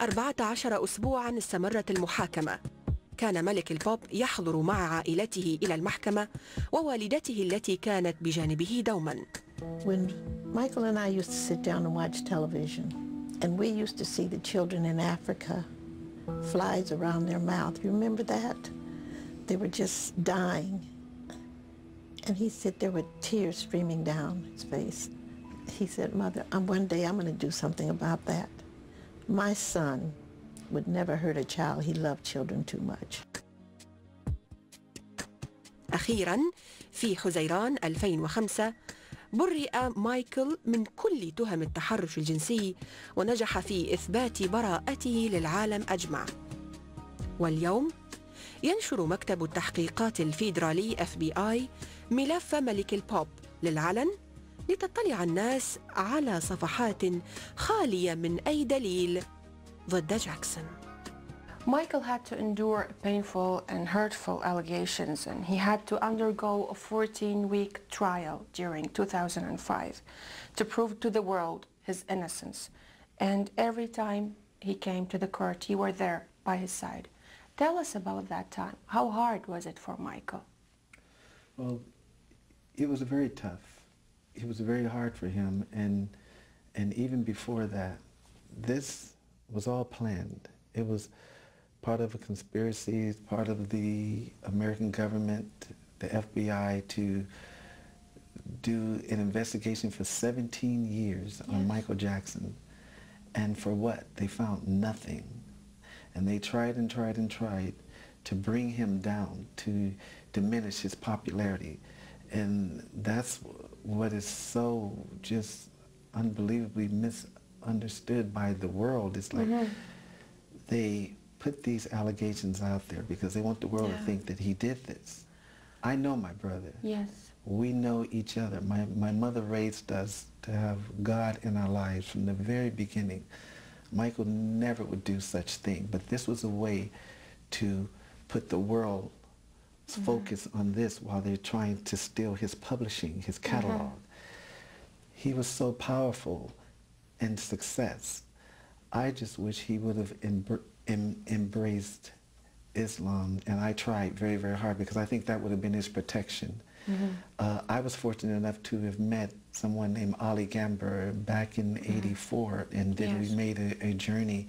14 أسبوعاً استمرت المحاكمة. كان ملك البوب يحضر مع عائلته إلى المحكمة ووالدته التي كانت بجانبه دوماً. When Michael and I used to sit down and watch television, and we used to see the children in Africa, flies around their mouth. You remember that? They were just dying. And he'd sit there with tears streaming down his face. He said, Mother, one day I'm going to do something about that. My son would never hurt a child. He loved children too much. أخيراً في حزيران 2005 برئ مايكل من كل تهم التحرش الجنسي ونجح في إثبات براءته للعالم أجمع. واليوم ينشر مكتب التحقيقات الفيدرالي FBI ملف ملك البوب للعلن لتطلع الناس على صفحات خالية من أي دليل ضد جاكسون. Michael had to endure painful and hurtful allegations, and he had to undergo a 14-week trial during 2005 to prove to the world his innocence. And every time he came to the court, you were there by his side. Tell us about that time. How hard was it for Michael? Well, it was very tough. It was very hard for him, and even before that, this was all planned. It was part of a conspiracy, part of the American government, the FBI, to do an investigation for 17 years on Michael Jackson. And for what? They found nothing. And they tried and tried and tried to bring him down, to diminish his popularity. And that's what is so just unbelievably misunderstood by the world. It's like they put these allegations out there because they want the world to think that he did this. I know my brother. Yes. We know each other. My mother raised us to have God in our lives from the very beginning. Michael never would do such thing, but this was a way to put the world's focus on this while they're trying to steal his publishing, his catalog. He was so powerful in success. I just wish he would have embraced Islam, and I tried very, very hard because I think that would have been his protection. I was fortunate enough to have met someone named Ali Gamber back in '84, and then we made a journey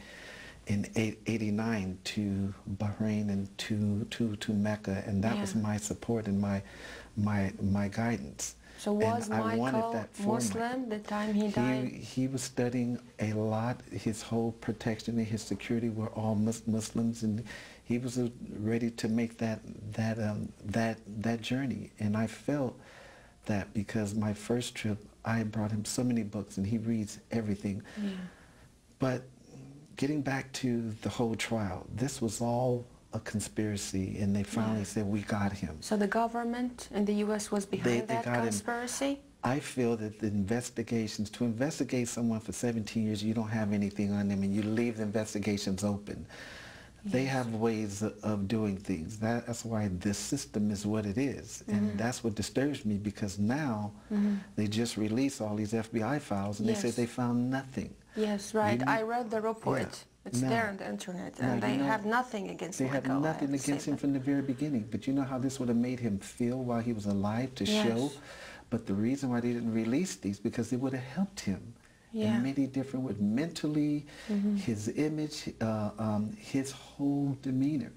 in '89 to Bahrain and to Mecca, and that was my support and my guidance. So was Michael Muslim the time he died? He was studying a lot. His whole protection and his security were all Muslims, and he was ready to make that journey. And I felt that because my first trip, I brought him so many books, and he reads everything. But getting back to the whole trial, this was all a conspiracy, and they finally said, we got him. So the government in the U.S. was behind that conspiracy? I feel that the investigations, to investigate someone for 17 years, you don't have anything on them, and you leave the investigations open. They have ways of doing things. That's why this system is what it is. And that's what disturbs me, because now they just release all these FBI files, and they say they found nothing. Yes, right. I read the report. It's there on the internet, and they have nothing against Michael. They had nothing against him from the very beginning. But you know how this would have made him feel while he was alive to show? But the reason why they didn't release these, because it would have helped him in many different ways, mentally, his image, his whole demeanor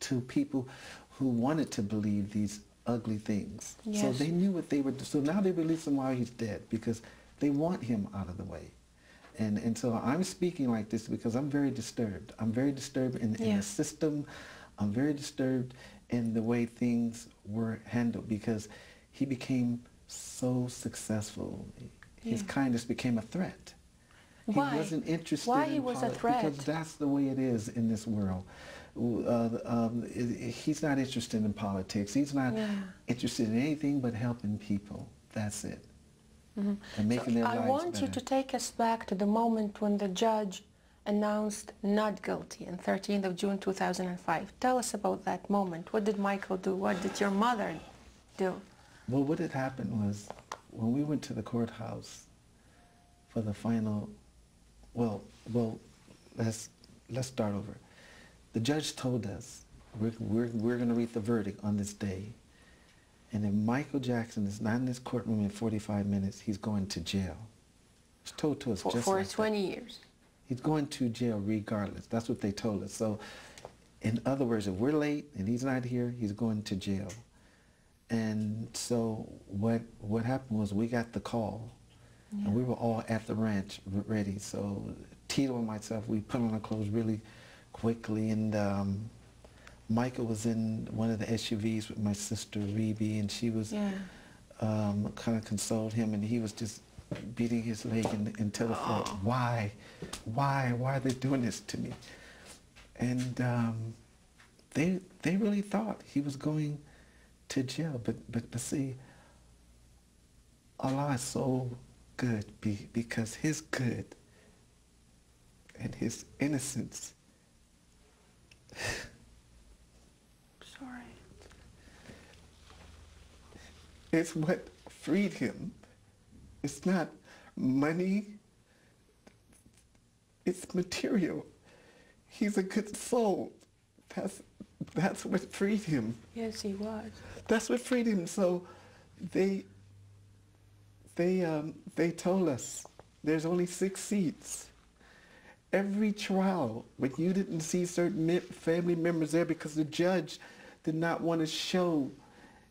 to people who wanted to believe these ugly things. So they knew what they were doing. So now they release him while he's dead because they want him out of the way. And so I'm speaking like this because I'm very disturbed. I'm very disturbed in the system. I'm very disturbed in the way things were handled because he became so successful. His kindness became a threat. Why? He wasn't interested Why in he was a threat? Because that's the way it is in this world. He's not interested in politics. He's not interested in anything but helping people. That's it. And making their lives better. I want you to take us back to the moment when the judge announced not guilty on 13th of June 2005. Tell us about that moment. What did Michael do? What did your mother do? Well, what had happened was when we went to the courthouse for the final, let's let's start over. The judge told us we're going to read the verdict on this day, and if Michael Jackson is not in this courtroom in 45 minutes, he's going to jail. It's told to us just for like 20 that. years. He's going to jail regardless. That's what they told us. So, in other words, if we're late and he's not here, he's going to jail. And so what happened was we got the call, and we were all at the ranch ready. So Tito and myself, we put on our clothes really quickly, and Michael was in one of the SUVs with my sister Rebe, and she was kind of consoled him, and he was just beating his leg into the floor. Why are they doing this to me? And they really thought he was going to jail, but see, Allah is so good because his good and his innocence. Sorry. It's what freed him. It's not money, it's material. He's a good soul. That's what freed him. Yes, he was. That's what freed him. So they told us there's only 6 seats. Every trial, when you didn't see certain family members there because the judge did not want to show,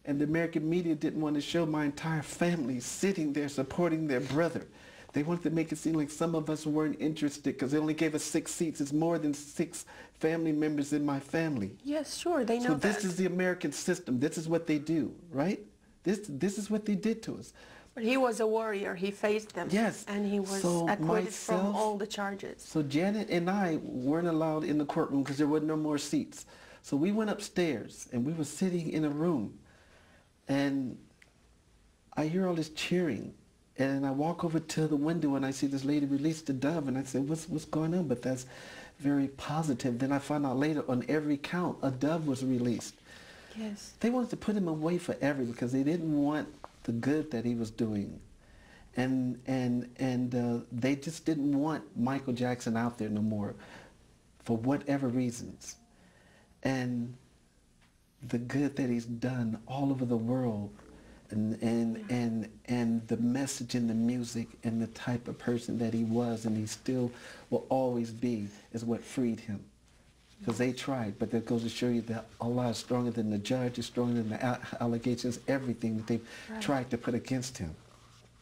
and the American media didn't want to show my entire family sitting there supporting their brother. They wanted to make it seem like some of us weren't interested because they only gave us 6 seats. It's more than 6 family members in my family. Yes, sure, they know so that. This is the American system. This is what they do, right? This is what they did to us. But he was a warrior. He faced them. Yes. And he was acquitted from all the charges. So Janet and I weren't allowed in the courtroom because there were no more seats. So we went upstairs, and we were sitting in a room, and I hear all this cheering. And I walk over to the window, and I see this lady release the dove, and I say, what's going on? But that's very positive. Then I find out later, on every count, a dove was released. Yes. They wanted to put him away forever because they didn't want the good that he was doing. And they just didn't want Michael Jackson out there no more for whatever reasons. And the good that he's done all over the world, and the message in the music and the type of person that he was and he still will always be is what freed him. Because they tried, but that goes to show you that Allah is stronger than the judge, is stronger than the allegations, everything that they've tried to put against him.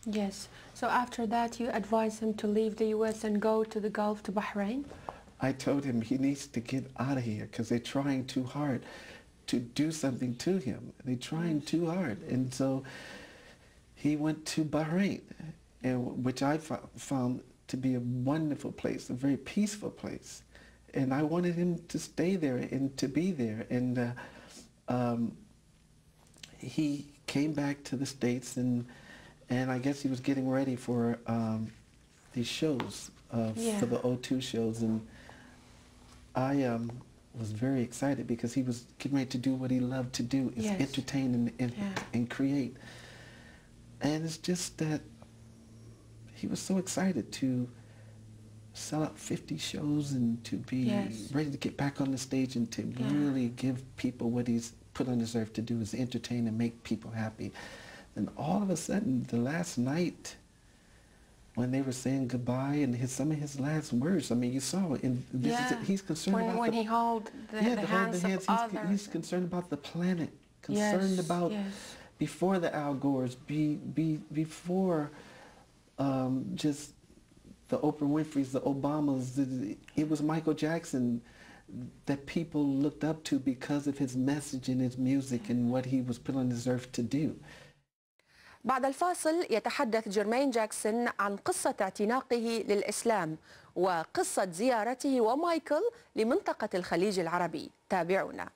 Yes. So after that, you advised him to leave the U.S. and go to the Gulf, to Bahrain? I told him he needs to get out of here because they're trying too hard to do something to him. They're trying too hard. And so he went to Bahrain, which I found to be a wonderful place, a very peaceful place. And I wanted him to stay there and to be there. And he came back to the States, and I guess he was getting ready for these shows, for the O2 shows. And I was very excited because he was getting ready to do what he loved to do, is entertain and create. And it's just that he was so excited to sell out 50 shows and to be ready to get back on the stage and to really give people what he's put on this earth to do, is entertain and make people happy. And all of a sudden, the last night, when they were saying goodbye and some of his last words, I mean, you saw it. And he's concerned about when he held the hands of others. He's concerned about the planet, concerned about before the Al Gores, before just the Oprah Winfrey's, the Obamas. It was Michael Jackson that people looked up to because of his message and his music and what he was put on this earth to do. بعد الفاصل يتحدث جيرمين جاكسون عن قصة اعتناقه للإسلام وقصة زيارته ومايكل لمنطقة الخليج العربي. تابعونا.